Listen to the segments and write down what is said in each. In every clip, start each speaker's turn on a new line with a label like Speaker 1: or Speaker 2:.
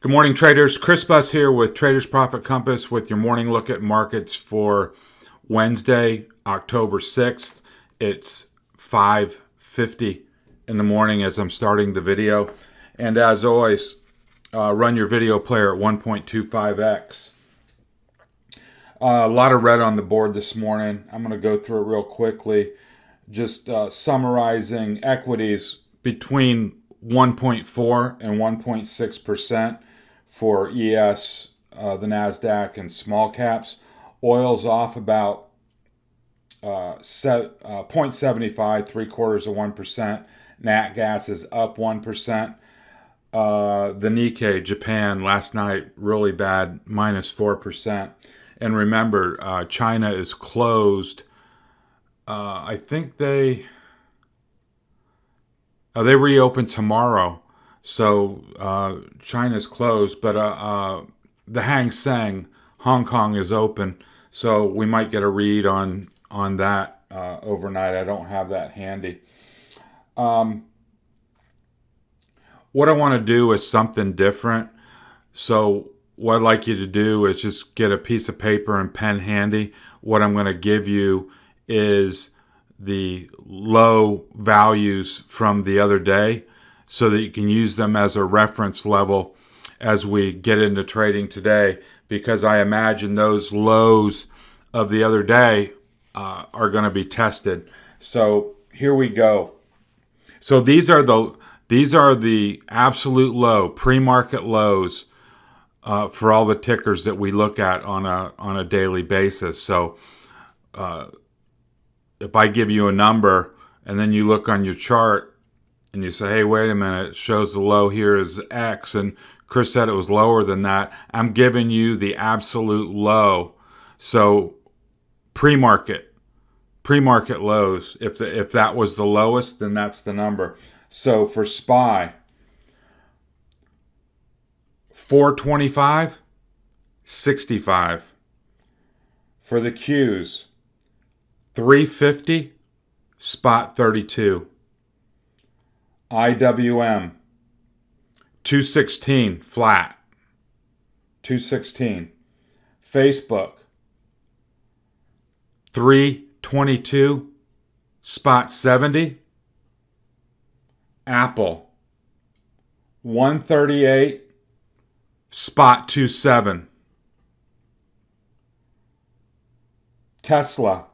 Speaker 1: Good morning, traders. Chris Buss here with Traders Profit Compass with your morning look at markets for Wednesday, October 6th. It's 5:50 in the morning as I'm starting the video. And as always, run your video player at 1.25x. A lot of red on the board this morning. I'm going to go through it real quickly. Just summarizing equities between 1.4 and 1.6% for ES, the NASDAQ, and small caps. Oil's off about 0.75, 0.75%. Nat gas is up 1%. The Nikkei, Japan, last night, really bad, -4%. And remember, China is closed. I think they reopen tomorrow. So China's closed, but the Hang Seng, Hong Kong, is open. So we might get a read on that overnight. I don't have that handy. What I want to do is something different. So what I'd like you to do is just get a piece of paper and pen handy. What I'm going to give you is the low values from the other day so that you can use them as a reference level as we get into trading today, because I imagine those lows of the other day are going to be tested. So here we go. So these are the absolute low, pre-market lows for all the tickers that we look at on a daily basis. So if I give you a number and then you look on your chart and you say, hey, wait a minute, it shows the low here is X, and Chris said it was lower than that, I'm giving you the absolute low. So pre-market lows, if that was the lowest, then that's the number. So for SPY, 425, 65. For the Qs, 350, spot 32. IWM, 216, flat. 216. Facebook, 322, spot 70. Apple, 138, spot 27. Tesla.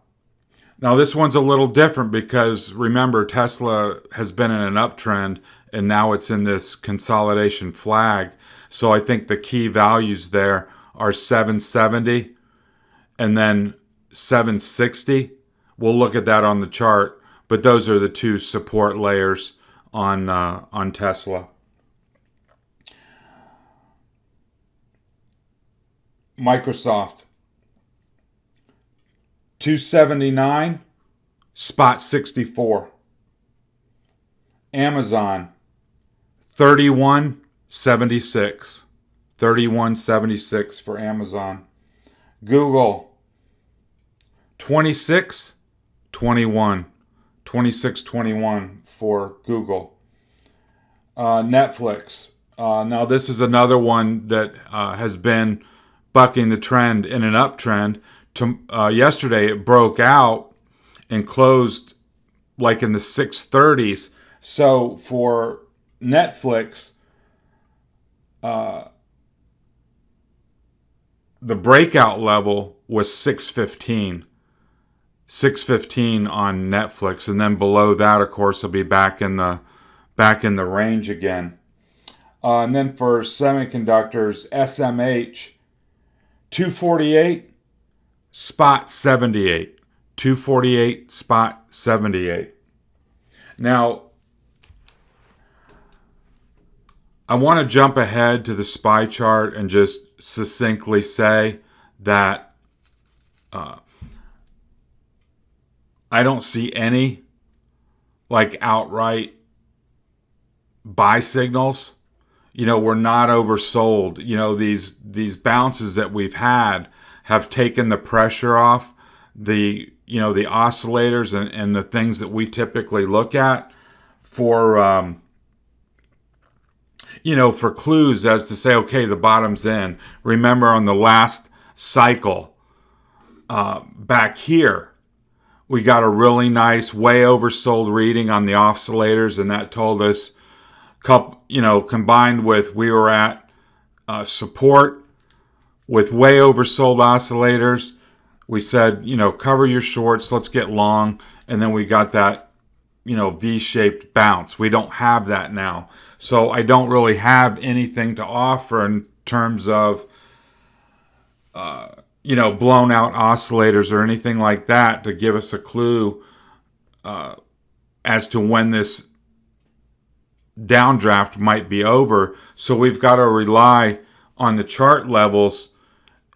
Speaker 1: Now this one's a little different because remember, Tesla has been in an uptrend and now it's in this consolidation flag. So I think the key values there are 770 and then 760. We'll look at that on the chart, but those are the two support layers on Tesla. Microsoft, 279, spot 64. Amazon, 3176. 3176 for Amazon. Google, 2621. 2621 for Google. Netflix. Now this is another one that has been bucking the trend in an uptrend. Yesterday it broke out and closed like in the 630s. So for Netflix, the breakout level was 615. 615 on Netflix, and then below that, of course, will be back in the range again. And then for semiconductors, SMH, 248, spot 78. 248, spot 78. Now, I want to jump ahead to the SPY chart and just succinctly say that I don't see any like outright buy signals. We're not oversold. These bounces that we've had have taken the pressure off the oscillators and the things that we typically look at for for clues as to say, okay, the bottom's in. Remember on the last cycle back here, we got a really nice way oversold reading on the oscillators, and that told us, combined with we were at support with way oversold oscillators, we said, cover your shorts, let's get long, and then we got that, V-shaped bounce. We don't have that now. So I don't really have anything to offer in terms of, blown out oscillators or anything like that to give us a clue as to when this downdraft might be over. So we've got to rely on the chart levels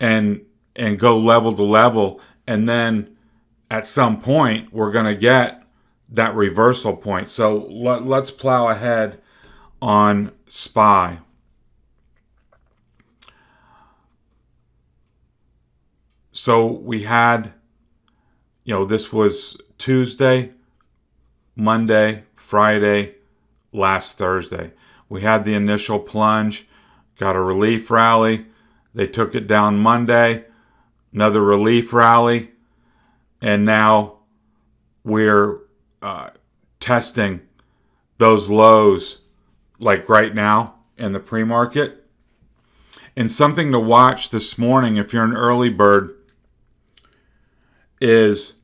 Speaker 1: and go level to level. And then at some point, we're going to get that reversal point. So let's plow ahead on SPY. So we had, this was Tuesday, Monday, Friday, last Thursday. We had the initial plunge, got a relief rally. They took it down Monday, another relief rally, and now we're testing those lows like right now in the pre-market. And something to watch this morning if you're an early bird is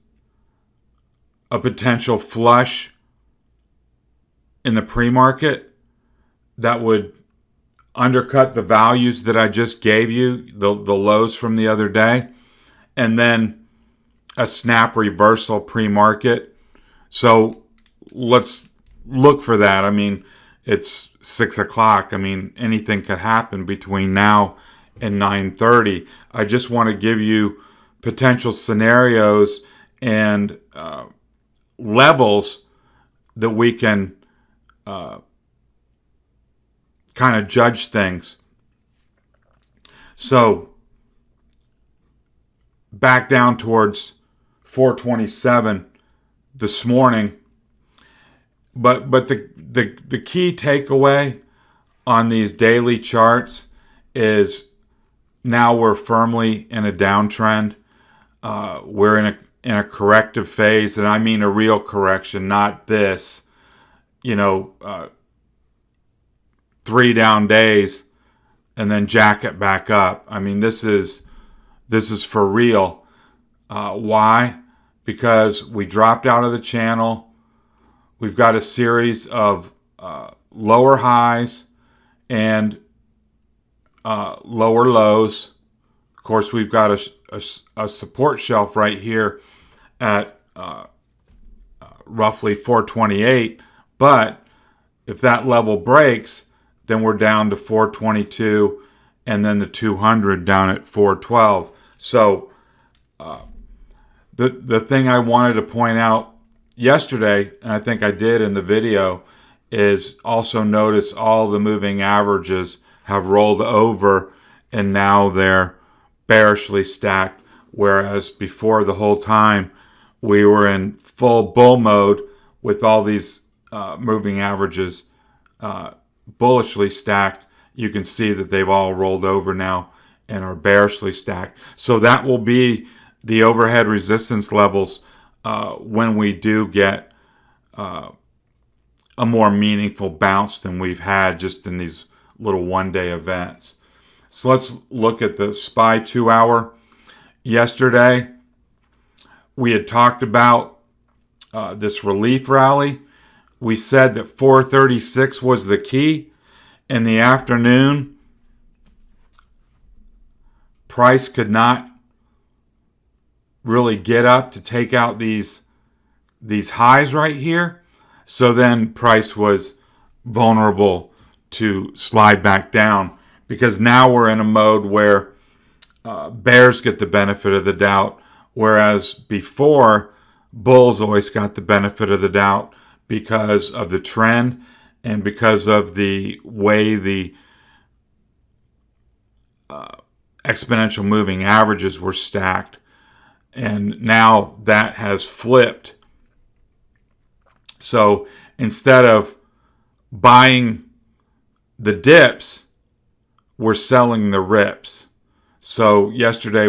Speaker 1: a potential flush in the pre-market that would undercut the values that I just gave you, the lows from the other day, and then a snap reversal pre-market. So let's look for that. I mean, it's 6 o'clock. I mean, anything could happen between now and 9:30. I just want to give you potential scenarios and levels that we can kind of judge things. So back down towards 427 this morning. But the key takeaway on these daily charts is now we're firmly in a downtrend. We're in a corrective phase, and I mean a real correction, not this, 3 down days and then jack it back up. I mean, this is for real. Why? Because we dropped out of the channel. We've got a series of lower highs and lower lows. Of course, we've got a support shelf right here at roughly 428. But if that level breaks, then we're down to 422, and then the 200 down at 412. So the thing I wanted to point out yesterday, and I think I did in the video, is also notice all the moving averages have rolled over, and now they're bearishly stacked, whereas before the whole time we were in full bull mode with all these moving averages bullishly stacked. You can see that they've all rolled over now and are bearishly stacked. So that will be the overhead resistance levels when we do get a more meaningful bounce than we've had just in these little one-day events. So let's look at the SPY 2-hour. Yesterday, we had talked about this relief rally. We said that 436 was the key. In the afternoon, price could not really get up to take out these highs right here. So then price was vulnerable to slide back down, because now we're in a mode where bears get the benefit of the doubt, whereas before bulls always got the benefit of the doubt because of the trend and because of the way the exponential moving averages were stacked. And now that has flipped. So instead of buying the dips were selling the rips. So yesterday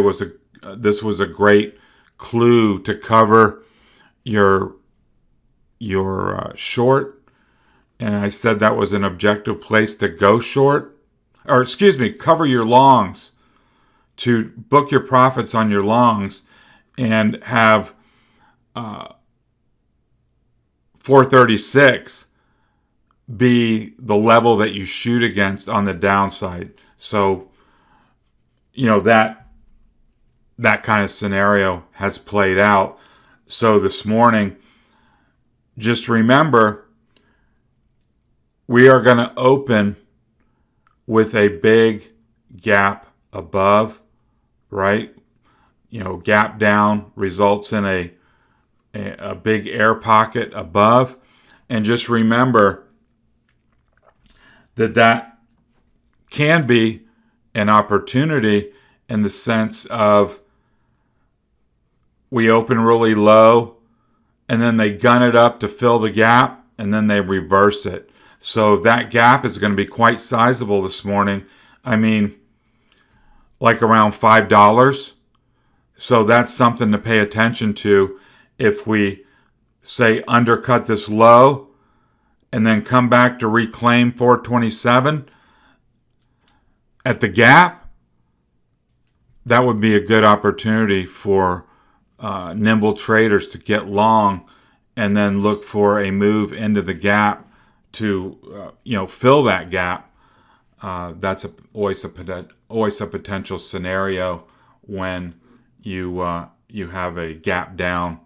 Speaker 1: this was a great clue to cover your short, and I said that was an objective place to go short, or excuse me, cover your longs, to book your profits on your longs and have 436 be the level that you shoot against on the downside. So, that kind of scenario has played out. So this morning, just remember, we are going to open with a big gap above, right? Gap down results in a big air pocket above. And just remember that can be an opportunity in the sense of we open really low and then they gun it up to fill the gap and then they reverse it. So that gap is going to be quite sizable this morning. I mean, like around $5. So that's something to pay attention to. If we, say, undercut this low and then come back to reclaim 427 at the gap, that would be a good opportunity for nimble traders to get long and then look for a move into the gap to fill that gap. That's always a potential scenario when you have a gap down.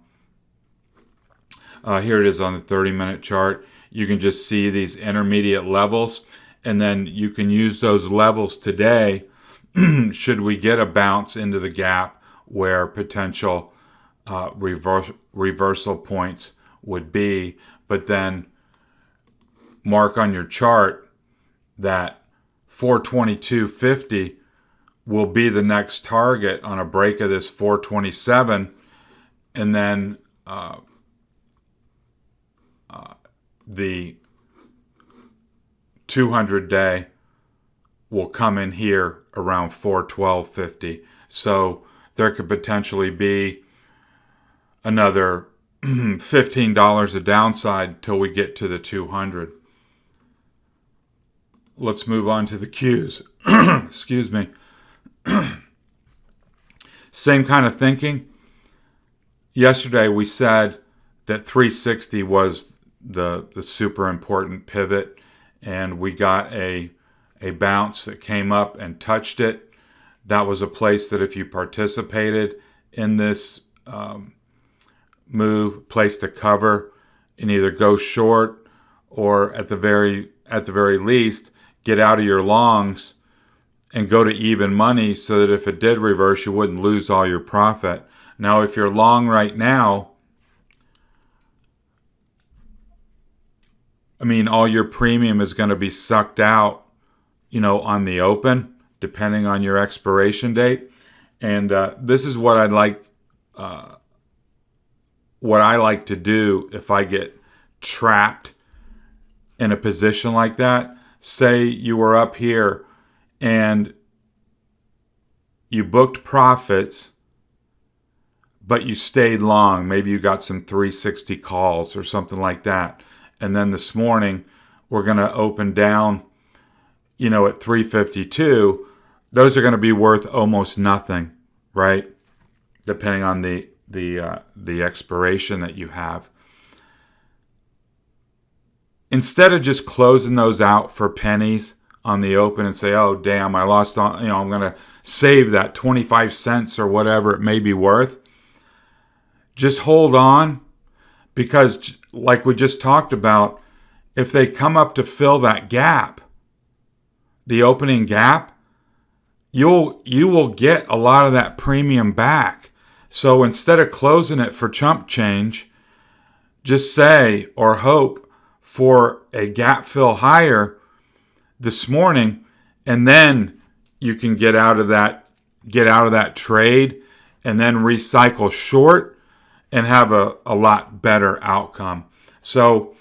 Speaker 1: Here it is on the 30-minute chart. You can just see these intermediate levels, and then you can use those levels today should we get a bounce into the gap where potential reversal points would be. But then mark on your chart that 422.50 will be the next target on a break of this 427, and then the 200-day will come in here around 412.50. So there could potentially be another $15 of downside till we get to the 200. Let's move on to the Qs. Excuse me. Same kind of thinking. Yesterday we said that 360 was the super important pivot, and we got a bounce that came up and touched it. That was a place that if you participated in this move, place to cover and either go short or at the very least get out of your longs and go to even money so that if it did reverse, you wouldn't lose all your profit. Now, if you're long right now, I mean, all your premium is going to be sucked out, on the open, depending on your expiration date. And this is what I like to do if I get trapped in a position like that. Say you were up here and you booked profits, but you stayed long. Maybe you got some 360 calls or something like that. And then this morning, we're going to open down, at 352. Those are going to be worth almost nothing, right? Depending on the expiration that you have. Instead of just closing those out for pennies on the open and say, oh, damn, I lost on, I'm going to save that 25 cents or whatever it may be worth. Just hold on, because like we just talked about, if they come up to fill that gap, the opening gap, you will get a lot of that premium back. So instead of closing it for chump change, just say or hope for a gap fill higher this morning, and then you can get out of that trade and then recycle short and have a lot better outcome. So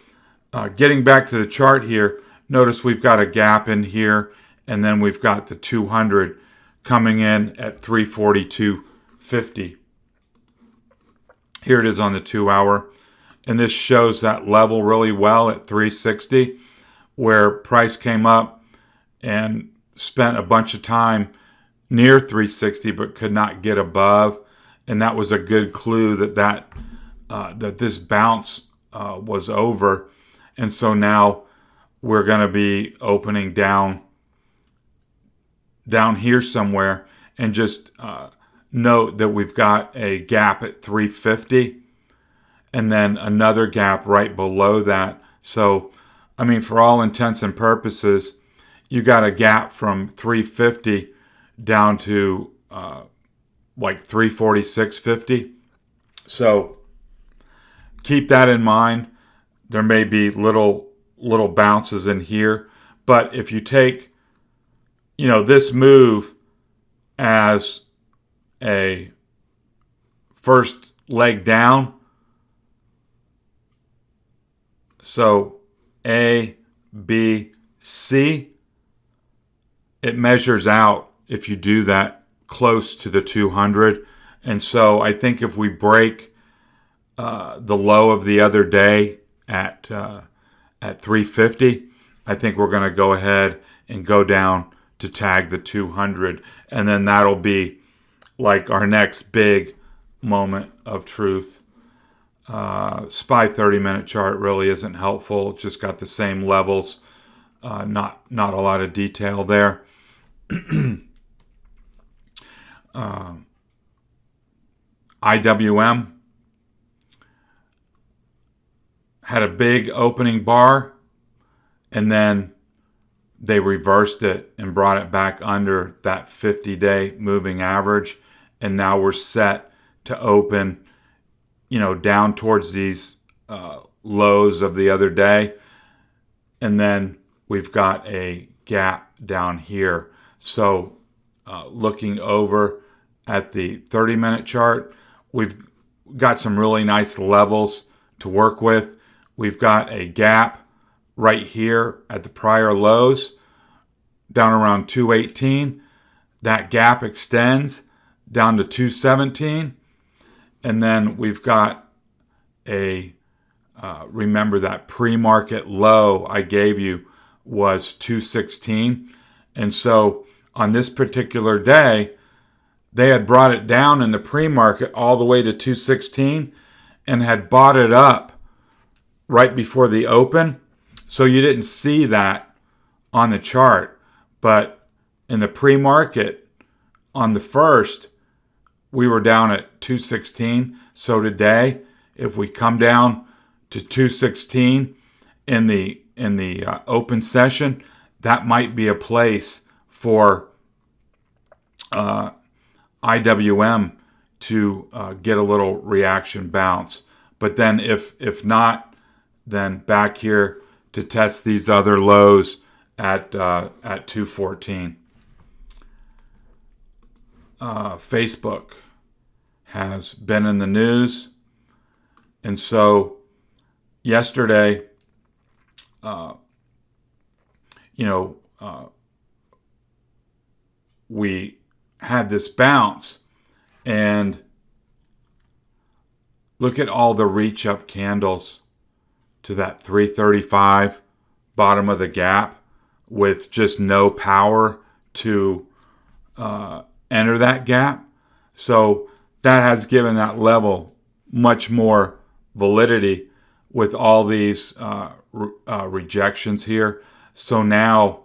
Speaker 1: getting back to the chart here, notice we've got a gap in here, and then we've got the 200 coming in at 342.50. Here it is on the 2 hour. And this shows that level really well at 360, where price came up and spent a bunch of time near 360 but could not get above. And that was a good clue that this bounce was over. And so now we're going to be opening down here somewhere, and just note that we've got a gap at 350 and then another gap right below that. So, I mean, for all intents and purposes, you got a gap from 350 down to like 346.50. So keep that in mind. There may be little bounces in here, but if you take, this move as a first leg down, so A, B, C, it measures out, if you do that, close to the 200. And so I think if we break the low of the other day at 350, I think we're going to go ahead and go down to tag the 200. And then that'll be like our next big moment of truth. SPY 30-minute chart really isn't helpful. Just got the same levels. Not a lot of detail there. IWM had a big opening bar, and then they reversed it and brought it back under that 50-day moving average. And now we're set to open, down towards these lows of the other day. And then we've got a gap down here. So looking over at the 30-minute chart, we've got some really nice levels to work with. We've got a gap right here at the prior lows down around 218. That gap extends down to 217. And then we've got a, remember that pre-market low I gave you was 216. And so on this particular day, they had brought it down in the pre-market all the way to 216 and had bought it up right before the open. So you didn't see that on the chart. But in the pre-market on the first, we were down at 216. So today, if we come down to 216 in the open session, that might be a place for IWM to get a little reaction bounce. But then if not, then back here to test these other lows at 214. Facebook has been in the news. And so yesterday, we had this bounce, and look at all the reach up candles to that 335 bottom of the gap with just no power to enter that gap. So that has given that level much more validity with all these rejections here. So now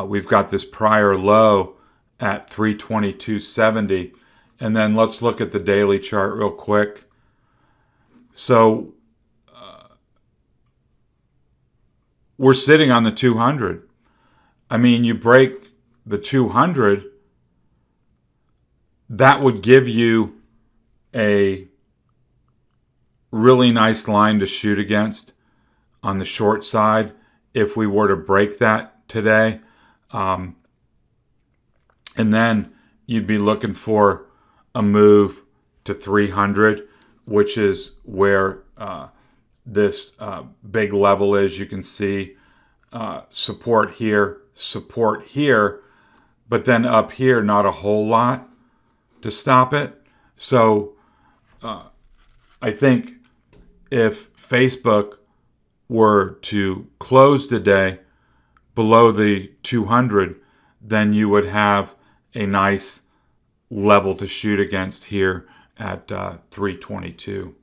Speaker 1: we've got this prior low at 322.70. And then let's look at the daily chart real quick. So we're sitting on the 200. I mean, you break the 200, that would give you a really nice line to shoot against on the short side if we were to break that today. And then you'd be looking for a move to 300, which is where this big level is. You can see support here, but then up here, not a whole lot to stop it. So I think if Facebook were to close today below the 200, then you would have a nice level to shoot against here at 322.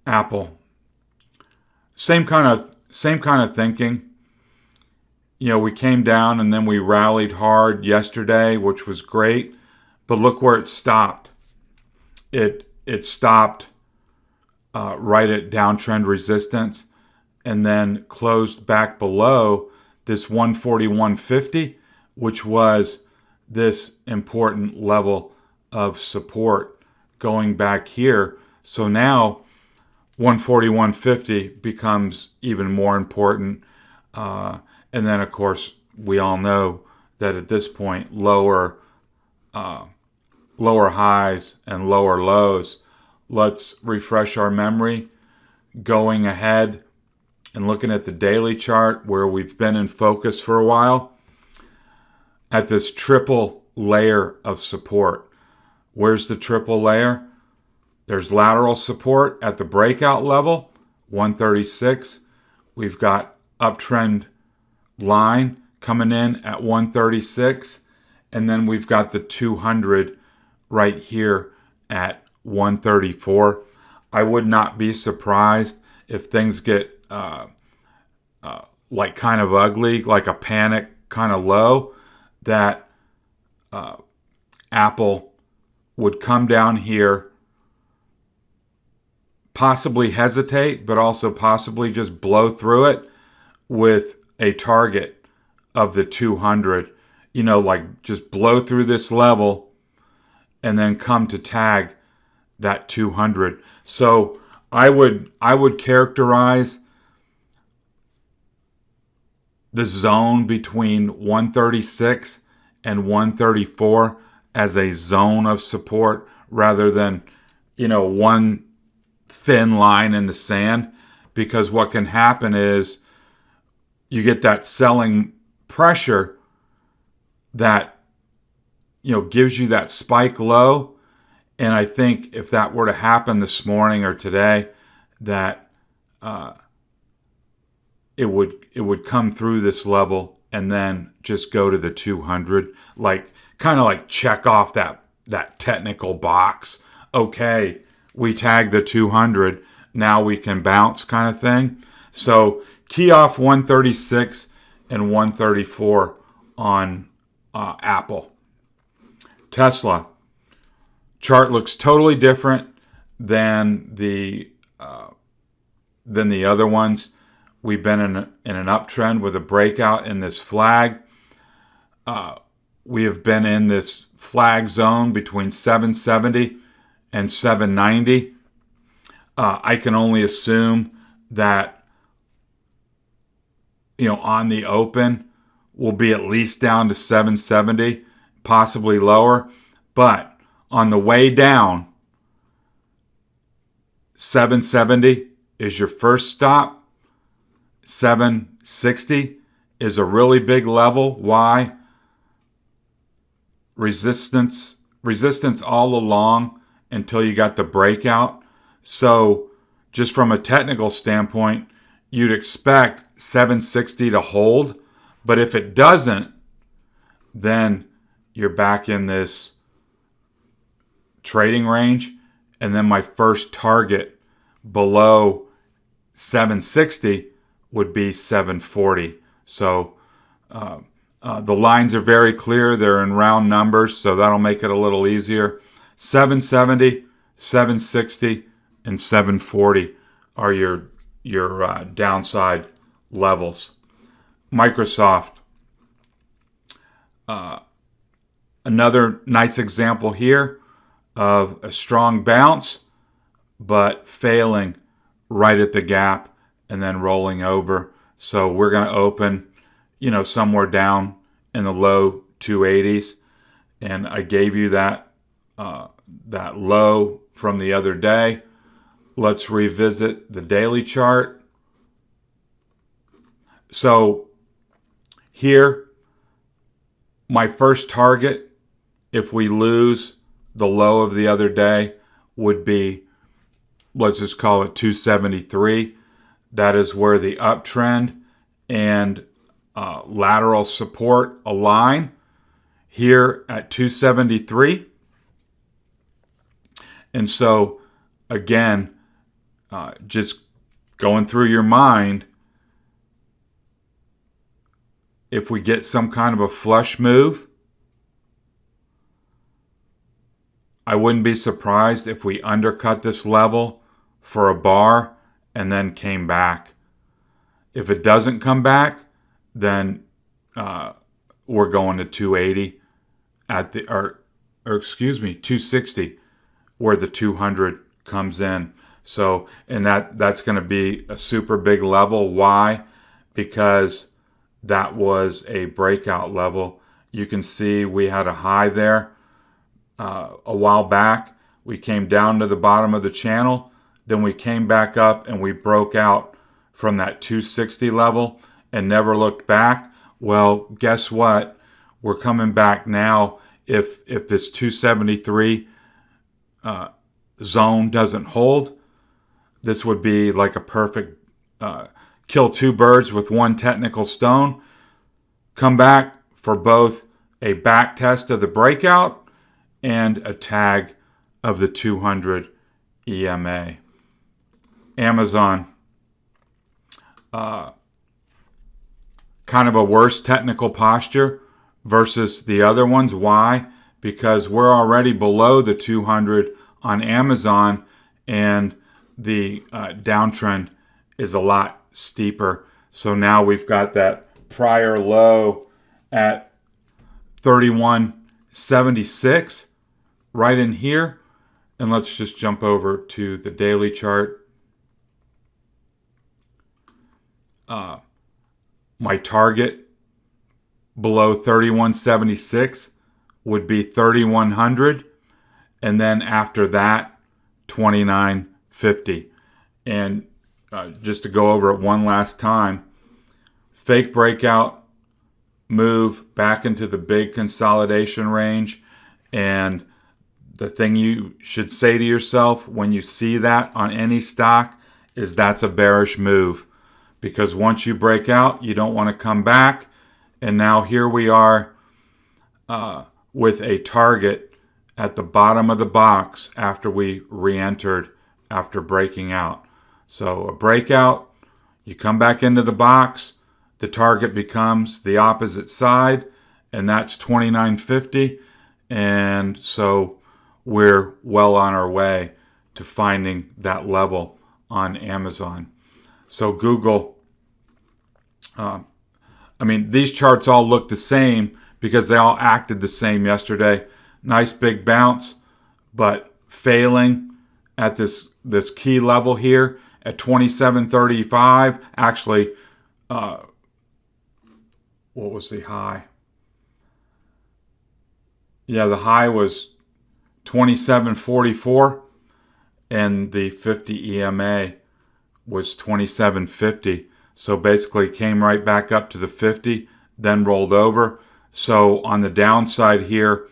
Speaker 1: Apple, same kind of thinking. We came down and then we rallied hard yesterday, which was great. But look where it stopped. It stopped right at downtrend resistance and then closed back below this 141.50, which was this important level of support going back here. So now 141.50 becomes even more important. And then, of course, we all know that at this point, lower highs and lower lows. Let's refresh our memory. Going ahead and looking at the daily chart where we've been in focus for a while, at this triple layer of support. Where's the triple layer? There's lateral support at the breakout level, 136. We've got uptrend line coming in at 136. And then we've got the 200 right here at 134. I would not be surprised if things get like kind of ugly, like a panic kind of low, that Apple would come down here, possibly hesitate, but also possibly just blow through it with a target of the 200, like just blow through this level and then come to tag that 200. So I would characterize the zone between 136 and 134 as a zone of support rather than, one thin line in the sand, because what can happen is you get that selling pressure that, gives you that spike low. And I think if that were to happen this morning or today, that it would come through this level and then just go to the 200, kind of like check off that technical box. Okay, we tagged the 200, now we can bounce kind of thing. So key off 136 and 134 on Apple. Tesla chart looks totally different than the other ones. We've been in an uptrend with a breakout in this flag. We have been in this flag zone between 770 and 790. I can only assume that, on the open, we'll be at least down to 770, possibly lower. But on the way down, 770 is your first stop. 760 is a really big level. Why? Resistance all along until you got the breakout. So just from a technical standpoint, you'd expect 760 to hold. But if it doesn't, then you're back in this trading range. And then my first target below 760 would be 740. So the lines are very clear. They're in round numbers, so that'll make it a little easier. 770, 760, and 740 are your downside levels. Microsoft, another nice example here of a strong bounce, but failing right at the gap and then rolling over. So we're going to open, somewhere down in the low 280s. And I gave you that low from the other day. let's revisit the daily chart. So here, my first target, if we lose the low of the other day, would be, let's just call it 273. That is where the uptrend and lateral support align here at 273. And so, again, just going through your mind, if we get some kind of a flush move, I wouldn't be surprised if we undercut this level for a bar and then came back. If it doesn't come back, then we're going to 280 at the, or excuse me, 260, where the 200 comes in. So, and that's going to be a super big level. Why? Because that was a breakout level. You can see we had a high there a while back. We came down to the bottom of the channel. Then we came back up and we broke out from that 260 level and never looked back. Well, guess what? We're coming back now. If this 273 zone doesn't hold, this would be like a perfect kill two birds with one technical stone. Come back for both a back test of the breakout and a tag of the 200 EMA. Amazon, kind of a worse technical posture versus the other ones. Why? Because we're already below the 200 on Amazon, and the downtrend is a lot steeper. So now we've got that prior low at 31.76 right in here. And let's just jump over to the daily chart. My target below 31.76 would be 3,100. And then after that, 29.50. And just to go over it one last time, fake breakout, move back into the big consolidation range. And the thing you should say to yourself when you see that on any stock is that's a bearish move. Because once you break out, you don't want to come back. And now here we are with a target at the bottom of the box after we re-entered after breaking out. So a breakout, you come back into the box, the target becomes the opposite side, and that's 29.50. And so we're well on our way to finding that level on Amazon. So Google, these charts all look the same because they all acted the same yesterday. Nice big bounce, but failing at this key level here at 27.35. Actually, what was the high? Yeah, the high was 27.44, and the 50 EMA was 27.50. So basically came right back up to the 50, then rolled over. So on the downside here,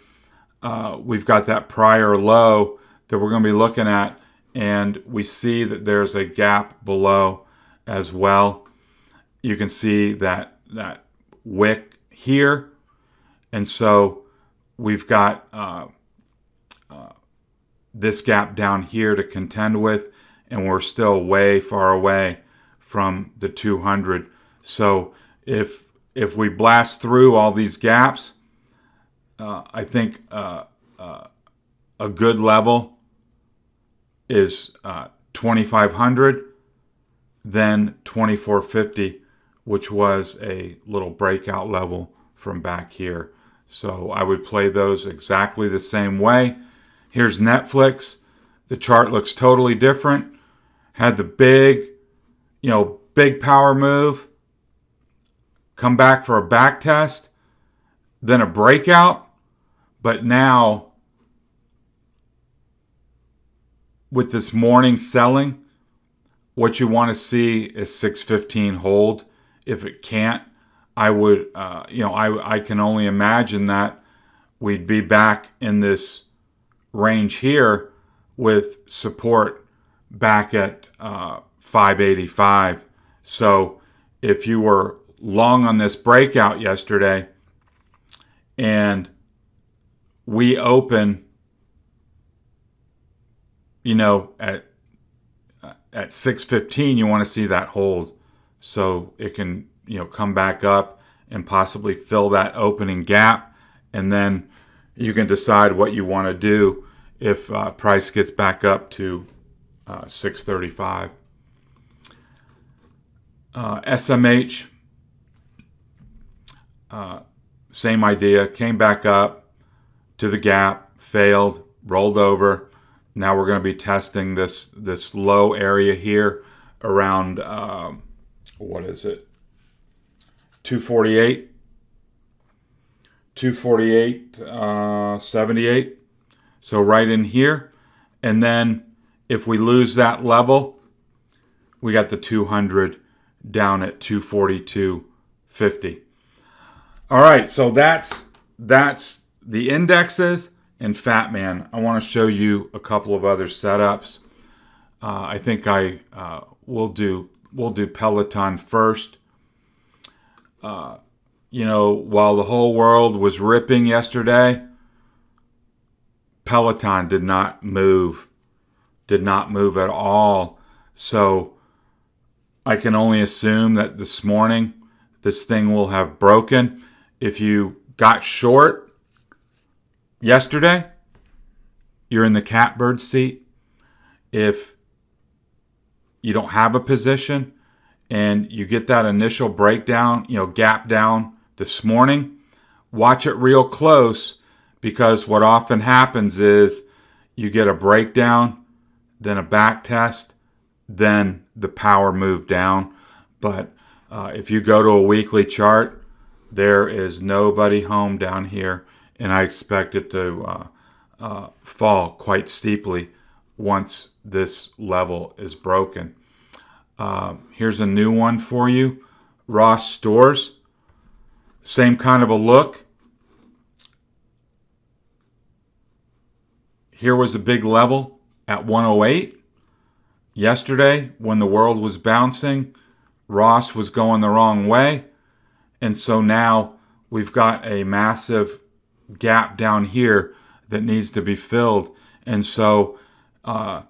Speaker 1: we've got that prior low that we're going to be looking at, and we see that there's a gap below as well. You can see that wick here, and so we've got this gap down here to contend with, and we're still way far away from the 200. So if we blast through all these gaps, I think a good level is 2,500, then 2,450, which was a little breakout level from back here. So I would play those exactly the same way. Here's Netflix. The chart looks totally different. Had the big power move, come back for a back test, then a breakout, but now with this morning selling, what you want to see is 615 hold. If it can't, I would, I can only imagine that we'd be back in this range here with support back at 585. So if you were long on this breakout yesterday and we open, at 615, you want to see that hold so it can, come back up and possibly fill that opening gap, and then you can decide what you want to do if price gets back up to 635. SMH, same idea, came back up to the gap, failed, rolled over. Now we're going to be testing this low area here around, 248? 248.78. So right in here. And then if we lose that level, we got the 200 down at 242.50. All right, so that's the indexes and FATMAAN. I want to show you a couple of other setups. I think we'll do Peloton first. While the whole world was ripping yesterday, Peloton did not move at all. So I can only assume that this morning this thing will have broken. If you got short yesterday, you're in the catbird seat. If you don't have a position and you get that initial breakdown, gap down this morning, watch it real close, because what often happens is you get a breakdown, then a back test, then the power move down. But if you go to a weekly chart, there is nobody home down here, and I expect it to fall quite steeply once this level is broken. Here's a new one for you. ROST stores. Same kind of a look. Here was a big level at 108. Yesterday, when the world was bouncing, ROST was going the wrong way. And so now we've got a massive gap down here that needs to be filled. And so I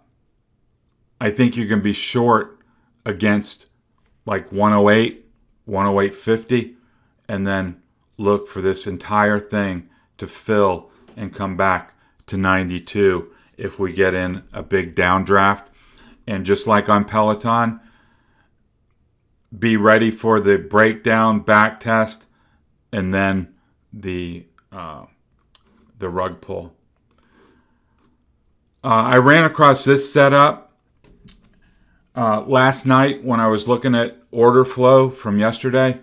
Speaker 1: think you can be short against like 108, 108.50, and then look for this entire thing to fill and come back to 92 if we get in a big downdraft. And just like on Peloton, be ready for the breakdown, back test, and then the rug pull. I ran across this setup last night when I was looking at order flow from yesterday.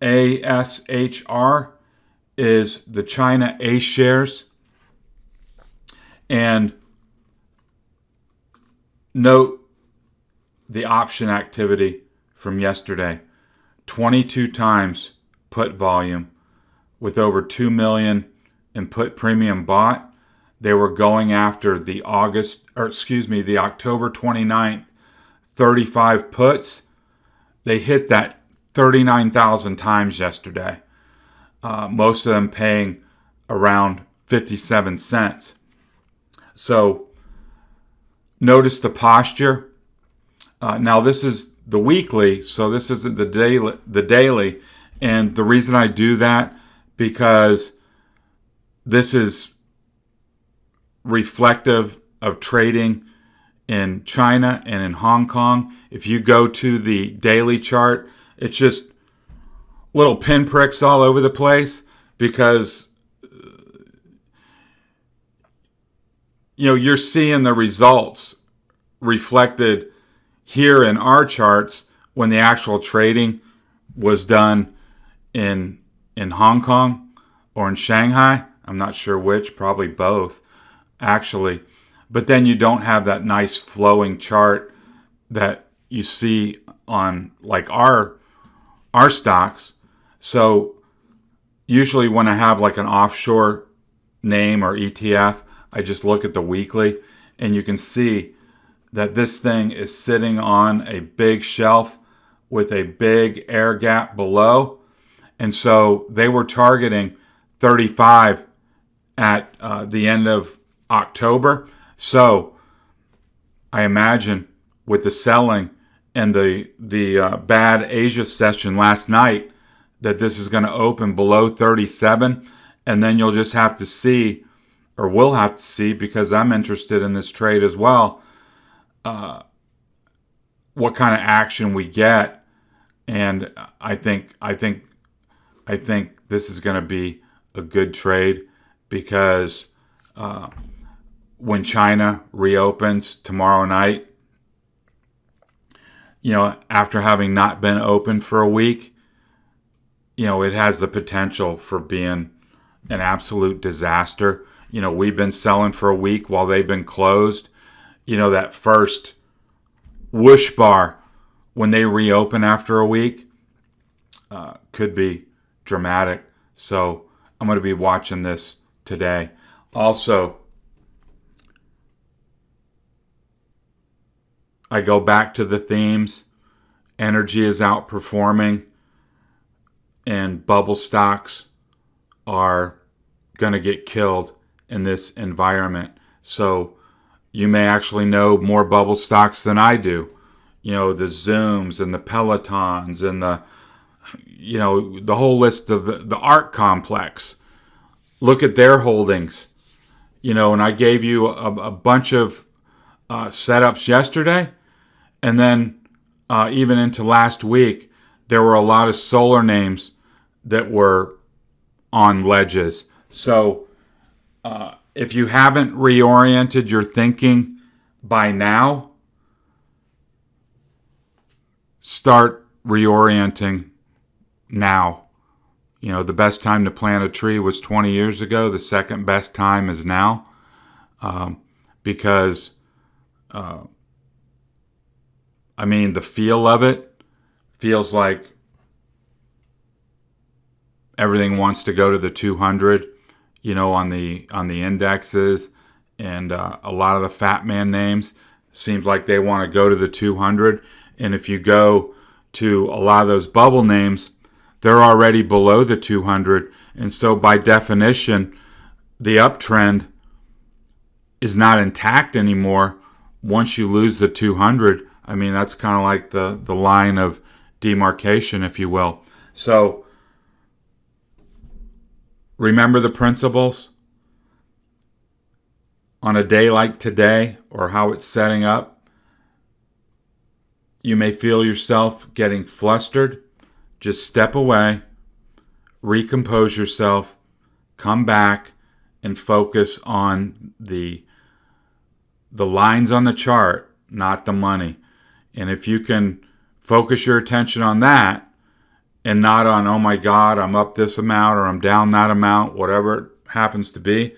Speaker 1: ASHR is the China A shares. And note the option activity from yesterday. 22 times put volume with over 2 million in put premium bought. They were going after the October 29th 35 puts. They hit that 39,000 times yesterday. Most of them paying around 57 cents. So notice the posture. Now this is the weekly, so this isn't the daily. And the reason I do that, because this is reflective of trading in China and in Hong Kong. If you go to the daily chart, it's just little pinpricks all over the place, because you're seeing the results reflected here in our charts when the actual trading was done in Hong Kong or in Shanghai. I'm not sure which, probably both, actually. but then you don't have that nice flowing chart that you see on like our stocks. So usually when I have like an offshore name or ETF, I just look at the weekly, and you can see that this thing is sitting on a big shelf with a big air gap below. And so they were targeting 35 at the end of October. So I imagine with the selling and the bad Asia session last night that this is going to open below 37. And then you'll just have to see, or we'll have to see, because I'm interested in this trade as well, what kind of action we get. And I think this is going to be a good trade, because when China reopens tomorrow night, after having not been open for a week, it has the potential for being an absolute disaster. We've been selling for a week while they've been closed. That first whoosh bar when they reopen after a week could be dramatic. So I'm going to be watching this today. Also, I go back to the themes. Energy is outperforming, and bubble stocks are going to get killed in this environment. So you may actually know more bubble stocks than I do. The Zooms and the Pelotons and the whole list of the ARC complex. Look at their holdings. And I gave you a bunch of setups yesterday. And then even into last week, there were a lot of solar names that were on ledges. So if you haven't reoriented your thinking by now, start reorienting now. The best time to plant a tree was 20 years ago. The second best time is now, because the feel of it feels like everything wants to go to the 200, on the indexes, and a lot of the FATMAAN names seems like they want to go to the 200. And if you go to a lot of those bubble names, they're already below the 200. And so by definition, the uptrend is not intact anymore once you lose the 200. That's kind of like the line of demarcation, if you will. So remember the principles. On a day like today, or how it's setting up, you may feel yourself getting flustered. Just step away, recompose yourself, come back, and focus on the lines on the chart, not the money. And if you can focus your attention on that, and not on, oh my God, I'm up this amount or I'm down that amount, whatever it happens to be,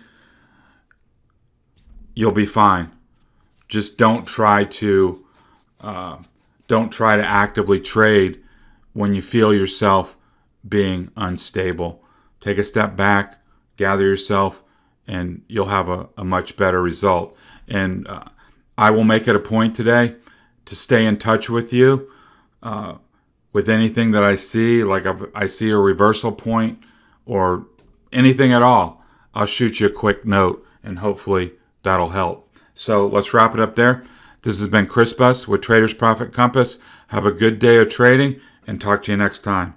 Speaker 1: you'll be fine. Just don't try to actively trade when you feel yourself being unstable. Take a step back, gather yourself, and you'll have a much better result. And I will make it a point today to stay in touch with you with anything that I see. Like if I see a reversal point or anything at all, I'll shoot you a quick note, and hopefully that'll help. So let's wrap it up there. This has been Chris Buss with Traders Profit Compass. Have a good day of trading, and talk to you next time.